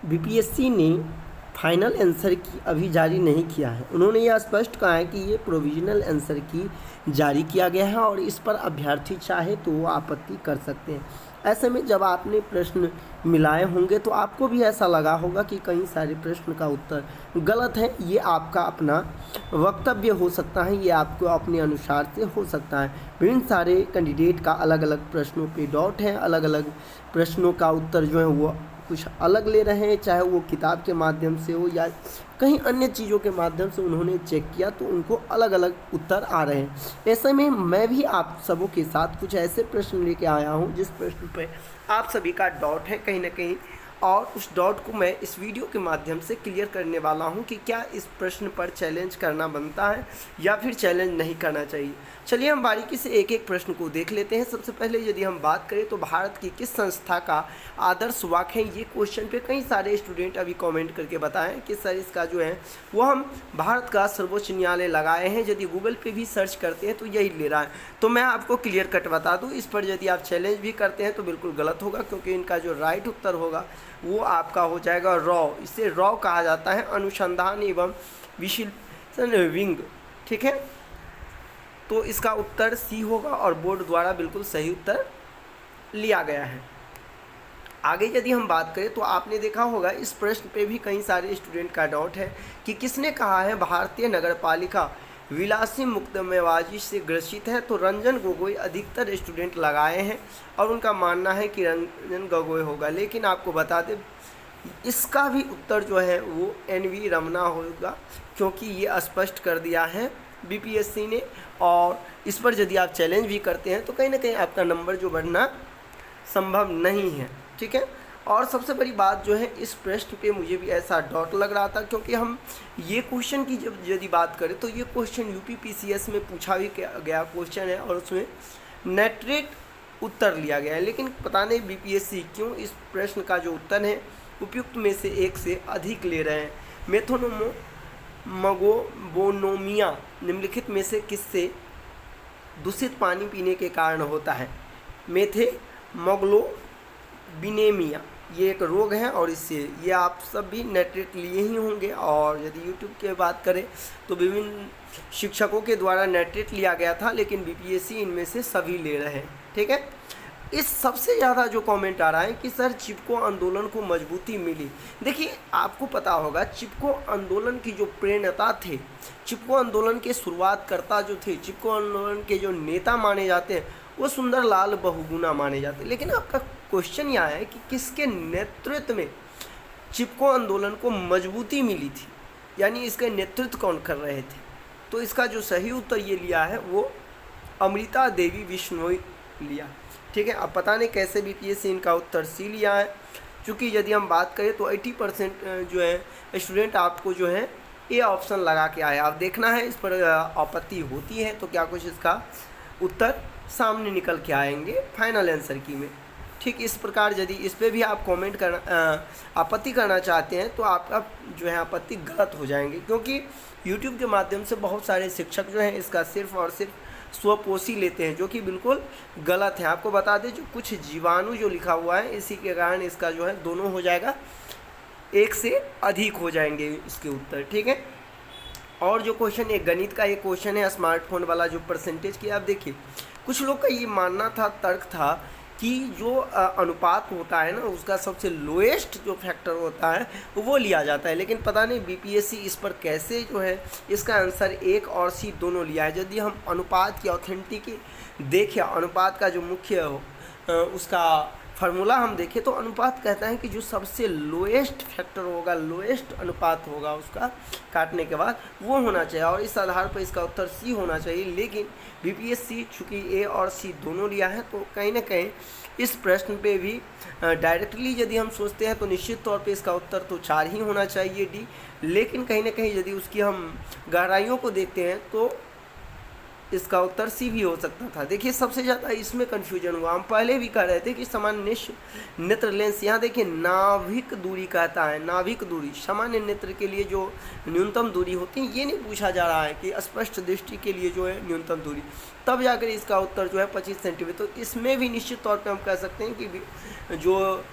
BPSC ने final answer की अभी जारी नहीं किया है। उन्होंने यह स्पष्ट कहा है कि ये प्रोविजनल आंसर की जारी किया गया है और इस पर अभ्यर्थी चाहे तो वो आपत्ति कर सकते हैं। ऐसे में जब आपने प्रश्न मिलाए होंगे तो आपको भी ऐसा लगा होगा कि कई सारे प्रश्न का उत्तर गलत है। ये आपका अपना वक्तव्य हो सकता है, ये आपको अपने अनुसार से हो सकता है। विभिन्न सारे कैंडिडेट का अलग अलग प्रश्नों पे डाउट है, अलग अलग प्रश्नों का उत्तर जो है वो कुछ अलग ले रहे हैं, चाहे वो किताब के माध्यम से हो या कहीं अन्य चीज़ों के माध्यम से उन्होंने चेक किया तो उनको अलग अलग उत्तर आ रहे हैं। ऐसे में मैं भी आप सबों के साथ कुछ ऐसे प्रश्न लेके आया हूँ जिस प्रश्न पे आप सभी का डाउट है कहीं ना कहीं, और उस डाउट को मैं इस वीडियो के माध्यम से क्लियर करने वाला हूं कि क्या इस प्रश्न पर चैलेंज करना बनता है या फिर चैलेंज नहीं करना चाहिए। चलिए हम बारीकी से एक एक प्रश्न को देख लेते हैं। सबसे पहले यदि हम बात करें तो भारत की किस संस्था का आदर्श वाक्य है, ये क्वेश्चन पे कई सारे स्टूडेंट अभी कमेंट करके बताएं कि सर इसका जो है वो हम भारत का सर्वोच्च न्यायालय लगाए हैं। यदि गूगल पे भी सर्च करते हैं तो यही ले रहा है। तो मैं आपको क्लियर कट बता दूँ, इस पर यदि आप चैलेंज भी करते हैं तो बिल्कुल गलत होगा, क्योंकि इनका जो राइट उत्तर होगा वो आपका हो जाएगा रॉ। इसे रॉ कहा जाता है, अनुसंधान एवं विश्लेषण विंग। ठीक है, तो इसका उत्तर सी होगा और बोर्ड द्वारा बिल्कुल सही उत्तर लिया गया है। आगे यदि हम बात करें तो आपने देखा होगा इस प्रश्न पे भी कई सारे स्टूडेंट का डाउट है कि किसने कहा है भारतीय नगरपालिका विलासी मुकदमेबाजी से ग्रसित है। तो रंजन गोगोई अधिकतर स्टूडेंट लगाए हैं और उनका मानना है कि रंजन गोगोई होगा, लेकिन आपको बता दें इसका भी उत्तर जो है वो एन.वी. रमना होगा, क्योंकि ये स्पष्ट कर दिया है बीपीएससी ने। और इस पर यदि आप चैलेंज भी करते हैं तो कहीं ना कहीं आपका नंबर जो बढ़ना संभव नहीं है। ठीक है, और सबसे बड़ी बात जो है इस प्रश्न पे मुझे भी ऐसा डाउट लग रहा था, क्योंकि हम ये क्वेश्चन की जब यदि बात करें तो ये क्वेश्चन यूपीपीसीएस में पूछा भी गया क्वेश्चन है और उसमें नेट्रेट उत्तर लिया गया है, लेकिन पता नहीं बीपीएससी क्यों इस प्रश्न का जो उत्तर है उपयुक्त में से एक से अधिक ले रहे हैं। मेथोनोमोगोबोनोमिया निम्नलिखित में से किससे दूषित पानी पीने के कारण होता है? मेथेमोग्लोबिनेमिया ये एक रोग है और इससे ये आप सब भी नेट्रेट लिए ही होंगे। और यदि यूट्यूब की बात करें तो विभिन्न शिक्षकों के द्वारा नेट्रेट लिया गया था, लेकिन बीपीएससी इनमें से सभी ले रहे हैं। ठीक है, इस सबसे ज़्यादा जो कमेंट आ रहा है कि सर चिपको आंदोलन को मजबूती मिली। देखिए आपको पता होगा चिपको आंदोलन की जो प्रेरणा थे, चिपको आंदोलन के शुरुआतकर्ता जो थे, चिपको आंदोलन के जो नेता माने जाते हैं वो सुंदरलाल बहुगुणा माने जाते हैं। लेकिन आपका क्वेश्चन यह है कि किसके नेतृत्व में चिपको आंदोलन को मजबूती मिली थी, यानी इसका नेतृत्व कौन कर रहे थे? तो इसका जो सही उत्तर ये लिया है वो अमृता देवी बिश्नोई लिया। ठीक है, अब पता नहीं कैसे बीपीएससी इनका उत्तर सी लिया है, क्योंकि यदि हम बात करें तो 80% जो है स्टूडेंट आपको जो है ए ऑप्शन लगा के आए। आप देखना है इस पर आपत्ति होती है तो क्या कुछ इसका उत्तर सामने निकल के आएंगे फाइनल आंसर की में। ठीक इस प्रकार यदि इस पर भी आप कमेंट करना आपत्ति करना चाहते हैं तो आपका जो है आपत्ति गलत हो जाएंगे, क्योंकि यूट्यूब के माध्यम से बहुत सारे शिक्षक जो हैं इसका सिर्फ और सिर्फ स्वपोषी लेते हैं, जो कि बिल्कुल गलत है। आपको बता दें जो कुछ जीवाणु जो लिखा हुआ है इसी के कारण इसका जो है दोनों हो जाएगा, एक से अधिक हो जाएंगे इसके उत्तर। ठीक है, और जो क्वेश्चन एक गणित का एक क्वेश्चन है स्मार्टफोन वाला जो परसेंटेज की, आप देखिए कुछ लोग का ये मानना था, तर्क था कि जो अनुपात होता है ना उसका सबसे लोएस्ट जो फैक्टर होता है वो लिया जाता है, लेकिन पता नहीं बीपीएससी इस पर कैसे जो है इसका आंसर एक और सी दोनों लिया है। यदि हम अनुपात की ऑथेंटिक देखें, अनुपात का जो मुख्य उसका फार्मूला हम देखें तो अनुपात कहता है कि जो सबसे लोएस्ट फैक्टर होगा, लोएस्ट अनुपात होगा उसका काटने के बाद वो होना चाहिए, और इस आधार पर इसका उत्तर सी होना चाहिए। लेकिन बीपीएससी चूँकि ए और सी दोनों लिया है तो कहीं ना कहीं इस प्रश्न पे भी डायरेक्टली यदि हम सोचते हैं तो निश्चित तौर पे इसका उत्तर तो 4 ही होना चाहिए डी, लेकिन कहीं ना कहीं यदि उसकी हम गहराइयों को देखते हैं तो इसका उत्तर सी भी हो सकता था। देखिए सबसे ज़्यादा इसमें कन्फ्यूजन हुआ, हम पहले भी कह रहे थे कि सामान्य नेत्र लेंस, यहाँ देखिए नाभिक दूरी कहता है, नाभिक दूरी सामान्य नेत्र के लिए जो न्यूनतम दूरी होती है ये नहीं पूछा जा रहा है कि स्पष्ट दृष्टि के लिए जो है न्यूनतम दूरी, तब जाकर इसका उत्तर जो है 25 सेंटीमीटर। तो इसमें भी निश्चित तौर पर हम कह सकते हैं कि जो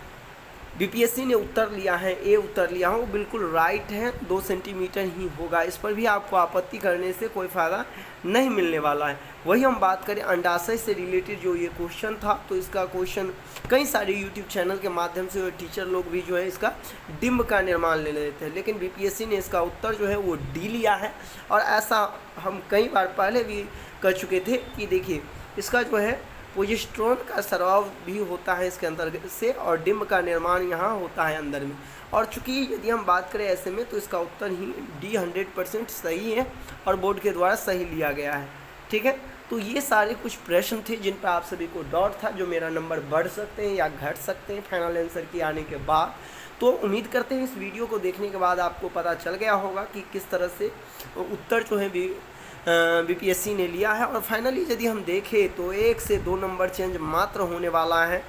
बीपीएससी ने उत्तर लिया है, ए उत्तर लिया है, वो बिल्कुल राइट है, 2 सेंटीमीटर ही होगा। इस पर भी आपको आपत्ति करने से कोई फ़ायदा नहीं मिलने वाला है। वही हम बात करें अंडाशय से रिलेटेड जो ये क्वेश्चन था, तो इसका क्वेश्चन कई सारे यूट्यूब चैनल के माध्यम से टीचर लोग भी जो है इसका डिम्ब का निर्माण ले लेते हैं, लेकिन बीपीएससी ने इसका उत्तर जो है वो डी लिया है। और ऐसा हम कई बार पहले भी कर चुके थे कि देखिए इसका जो है प्रोजेस्टेरोन का स्राव भी होता है इसके अंतर्गत से, और डिम्ब का निर्माण यहाँ होता है अंदर में। और चूंकि यदि हम बात करें ऐसे में, तो इसका उत्तर ही डी 100% सही है और बोर्ड के द्वारा सही लिया गया है। ठीक है, तो ये सारे कुछ प्रश्न थे जिन पर आप सभी को डाउट था, जो मेरा नंबर बढ़ सकते हैं या घट सकते हैं फाइनल आंसर की आने के बाद। तो उम्मीद करते हैं इस वीडियो को देखने के बाद आपको पता चल गया होगा कि किस तरह से उत्तर जो है बीपीएससी ने लिया है। और फाइनली यदि हम देखें तो 1 से 2 नंबर चेंज मात्र होने वाला है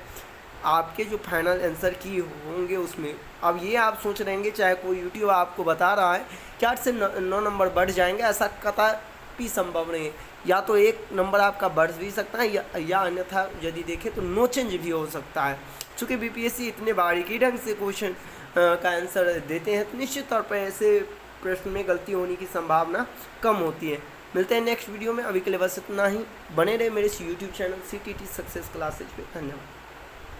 आपके जो फाइनल आंसर की होंगे उसमें। अब ये आप सोच रहेंगे, चाहे कोई यूट्यूब आपको बता रहा है कि 8 से 9 नंबर बढ़ जाएंगे, ऐसा कतई संभव नहीं है। या तो 1 नंबर आपका बढ़ भी सकता है या अन्यथा यदि देखें तो नो चेंज भी हो सकता है। चूँकि बीपीएससी इतने बारीकी ढंग से क्वेश्चन का आंसर देते हैं, तो निश्चित तौर पर ऐसे प्रश्न में गलती होने की संभावना कम होती है। मिलते हैं नेक्स्ट वीडियो में, अभी के लिए बस इतना ही। बने रहे मेरे इस YouTube channel CTT success classes पे। धन्यवाद।